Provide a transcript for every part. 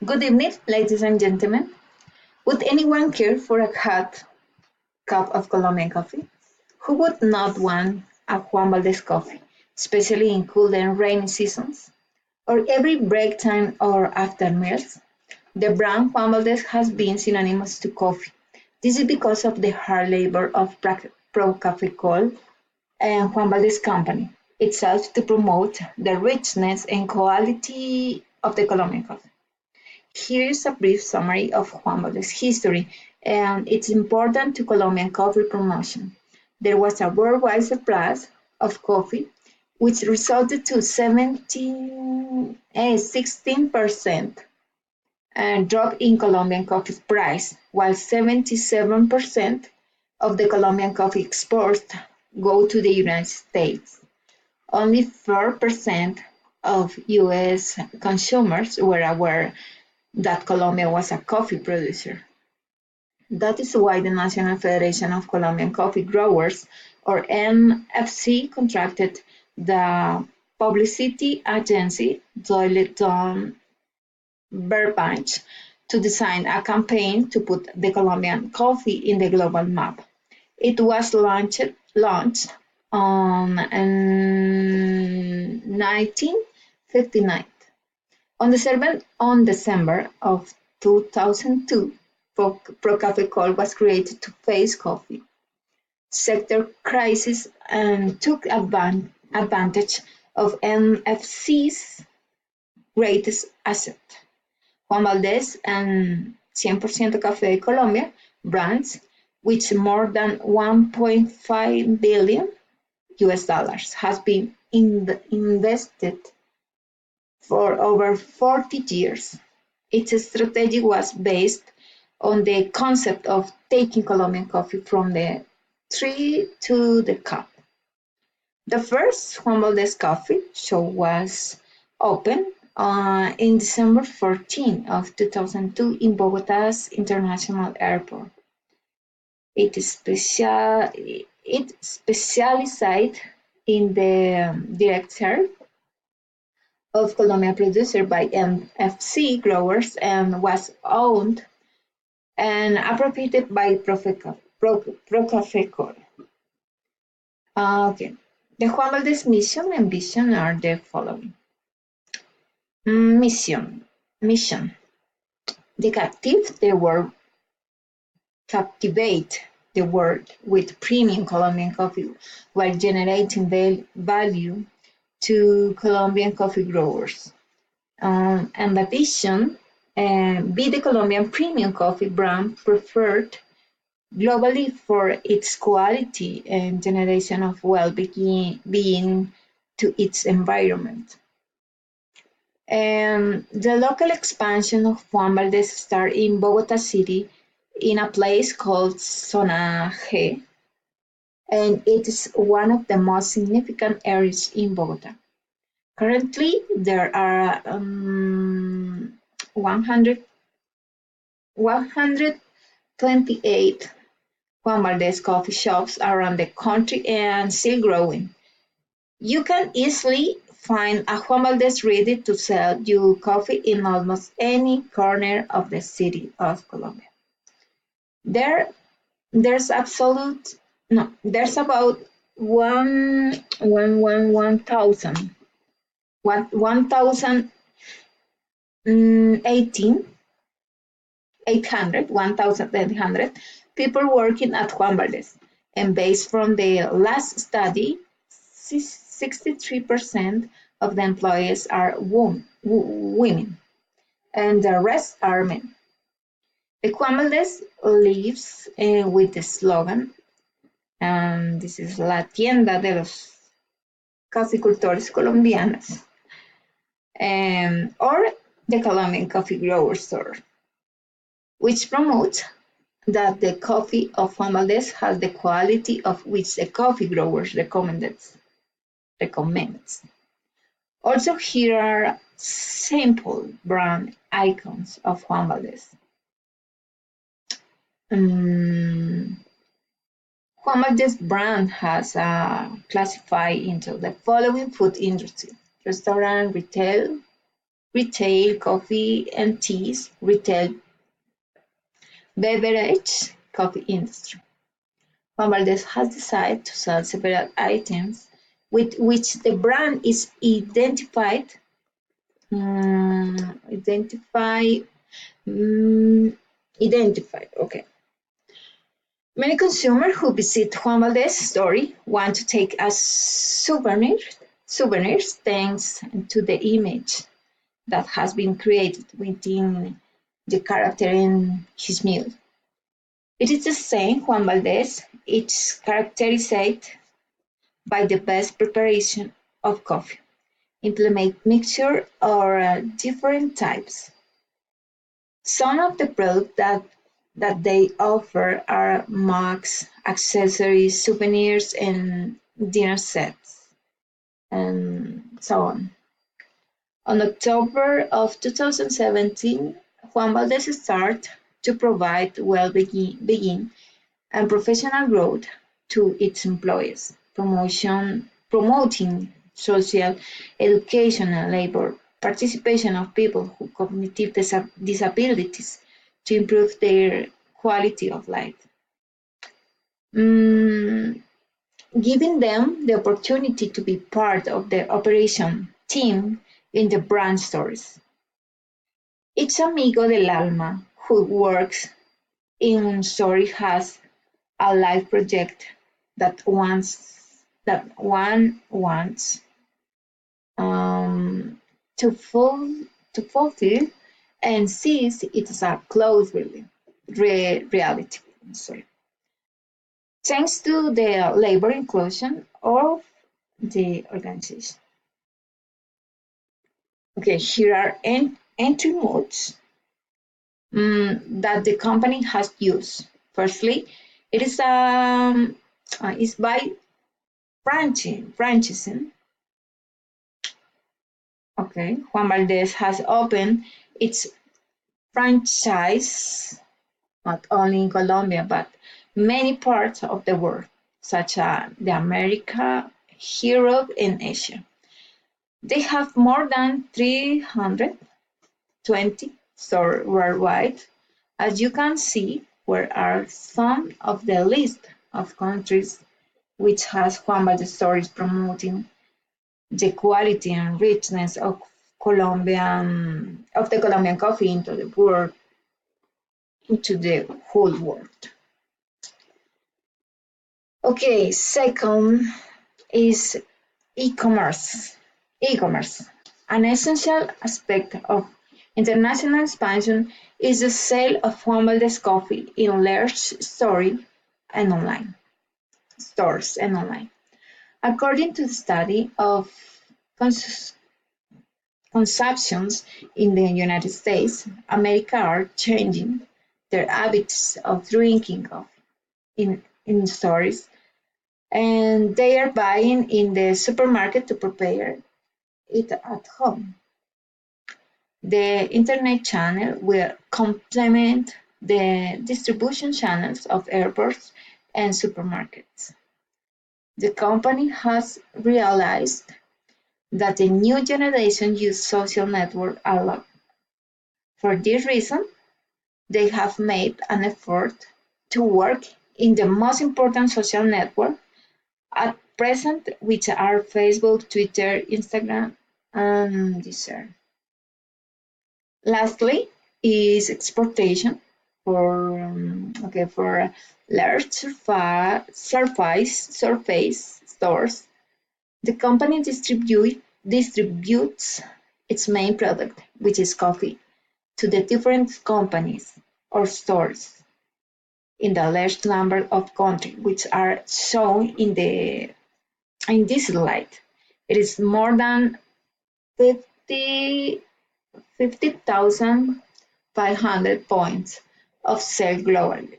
Good evening, ladies and gentlemen. Would anyone care for a hot cup of Colombian coffee? Who would not want a Juan Valdez coffee, especially in cool and rainy seasons? Or every break time or after meals? The brand Juan Valdez has been synonymous to coffee. This is because of the hard labor of Pro Coffee Col and Juan Valdez Company itself to promote the richness and quality of the Colombian coffee. Here is a brief summary of Juan Valdez's history and its importance to Colombian coffee promotion. There was a worldwide surplus of coffee, which resulted to 16% drop in Colombian coffee price, while 77% of the Colombian coffee exports go to the United States. Only 4% of US consumers were aware that Colombia was a coffee producer. That is why the National Federation of Colombian Coffee Growers, or NFC, contracted the publicity agency Doyle Burbage to design a campaign to put the Colombian coffee in the global map. It was launched on 1959. On December of 2002, Pro Coffee Call was created to face coffee sector crisis and took advantage of NFC's greatest asset, Juan Valdez and 100% Café de Colombia brands, which more than 1.5 billion US dollars has been invested for over 40 years. Its strategy was based on the concept of taking Colombian coffee from the tree to the cup. The first Juan Valdez Coffee Show was opened in December 14 of 2002 in Bogota's International Airport. It specialized in the direct sale of Colombian producer by NFC growers and was owned and operated by Procafecol. Okay. The Juan Valdez mission and vision are the following. Mission. Captivate the world with premium Colombian coffee while generating value to Colombian coffee growers. And the vision, be the Colombian premium coffee brand preferred globally for its quality and generation of well-being to its environment. The local expansion of Juan Valdez started in Bogota City in a place called Zona G, and it is one of the most significant areas in Bogota. Currently, there are 128 Juan Valdez coffee shops around the country and still growing. You can easily find a Juan Valdez ready to sell you coffee in almost any corner of the city of Colombia. There's about 1,800 people working at Juan Valdez, and based from the last study, 63% of the employees are women, and the rest are men. The Juan Valdez lives with the slogan, and this is La tienda de los caficultores colombianos, or the Colombian Coffee Grower Store, which promotes that the coffee of Juan Valdez has the quality of which the coffee growers recommends. Also, here are simple brand icons of Juan Valdez. Juan Valdez brand has classified into the following food industry: restaurant, retail, retail coffee and teas, retail beverage coffee industry. Juan Valdez has decided to sell several items with which the brand is identified. mm, identify mm, Identified. Okay. Many consumers who visit Juan Valdez store want to take as souvenirs thanks to the image that has been created within the character in his meal. It is the same Juan Valdez. It's characterized by the best preparation of coffee, implement mixture or different types. Some of the products that they offer are mugs, accessories, souvenirs, and dinner sets, and so on. On October of 2017, Juan Valdez started to provide well-being and professional growth to its employees, promoting social education and labor participation of people with cognitive disabilities to improve their quality of life. Mm, Giving them the opportunity to be part of the operation team in the brand stores. Each amigo del alma who works in Story has a life project that one wants um, to fulfill and sees it as a close reality. Sorry. Thanks to the labor inclusion of the organization. Okay, here are entry modes that the company has used. Firstly, it is by franchising. Okay, Juan Valdez has opened its franchise not only in Colombia but many parts of the world, such as the America, Europe, and Asia. They have more than 320 stores worldwide. As you can see, where are some of the list of countries which has Juan Valdez stories promoting the quality and richness of the Colombian coffee into the whole world. Okay, second is e-commerce. E-commerce. An essential aspect of international expansion is the sale of Juan Valdez coffee in large stores and online. According to the study of cons- consumptions in the United States, America are changing their habits of drinking coffee in stores, and they are buying in the supermarket to prepare it at home. The internet channel will complement the distribution channels of airports and supermarkets. The company has realized that the new generation use social networks a lot. For this reason, they have made an effort to work in the most important social network at present, which are Facebook, Twitter, Instagram, and Deezer. Lastly, is exportation for large surface stores. The company distributes its main product, which is coffee, to the different companies or stores in the large number of countries which are shown in this slide. It is more than 50,500 points of sale globally.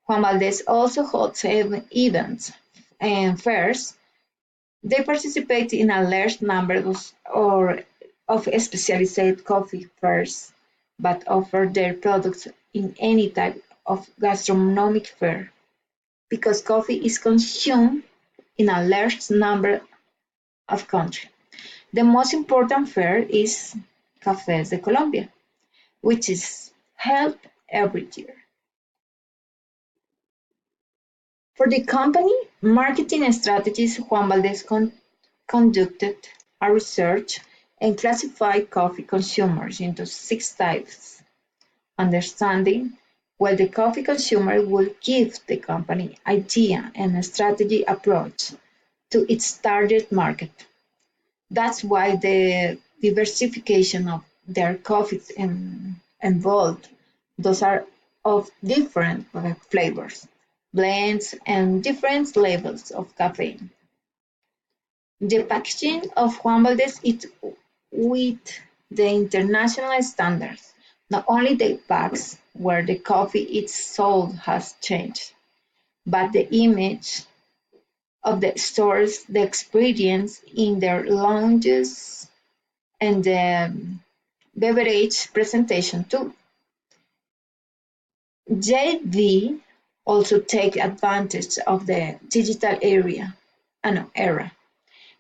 Juan Valdez also holds events and fairs. They participate in a large number of specialized coffee fairs, but offer their products in any type of gastronomic fair, because coffee is consumed in a large number of countries. The most important fair is Cafés de Colombia, which is held every year. For the company marketing strategies, Juan Valdez conducted a research and classified coffee consumers into 6 types, understanding what the coffee consumer will give the company idea and a strategy approach to its target market. That's why the diversification of their coffees involved. Those are of different flavors, blends, and different levels of caffeine. The packaging of Juan Valdez is with the international standards. Not only the packs where the coffee is sold has changed, but the image of the stores, the experience in their lounges, and the beverage presentation too. JV also take advantage of the digital era,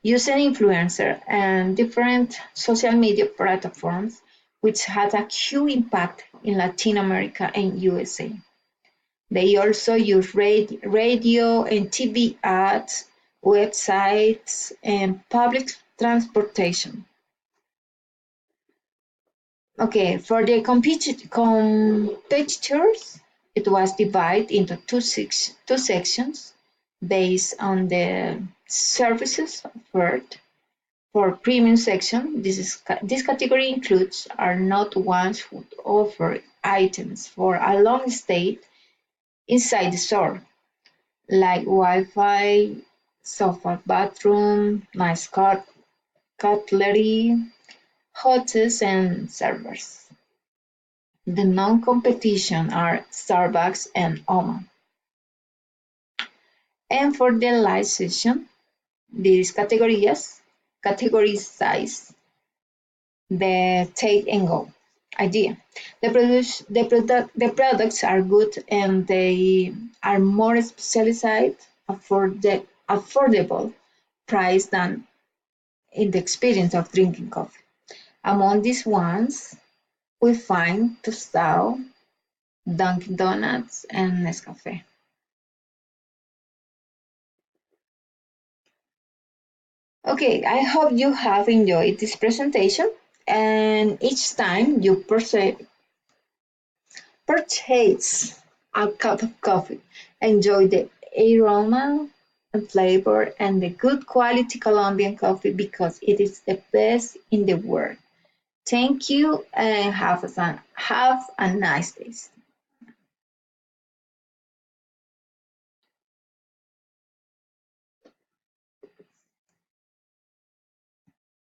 using influencer and different social media platforms, which had a huge impact in Latin America and USA. They also use radio and TV ads, websites, and public transportation. Okay, for the competitors, it was divided into two sections based on the services offered. For premium section, this category includes are not ones who offer items for a long stay inside the store, like Wi-Fi, sofa bathroom, nice cutlery, hotels, and servers. The non-competition are Starbucks and Oman. And for the live session, these categorize the take and go idea. The products are good and they are more specialized, affordable price than in the experience of drinking coffee. Among these ones, we find Tostado, Dunkin' Donuts, and Nescafe. Okay, I hope you have enjoyed this presentation, and each time you purchase a cup of coffee, enjoy the aroma and flavor and the good quality Colombian coffee because it is the best in the world. Thank you and have a nice day.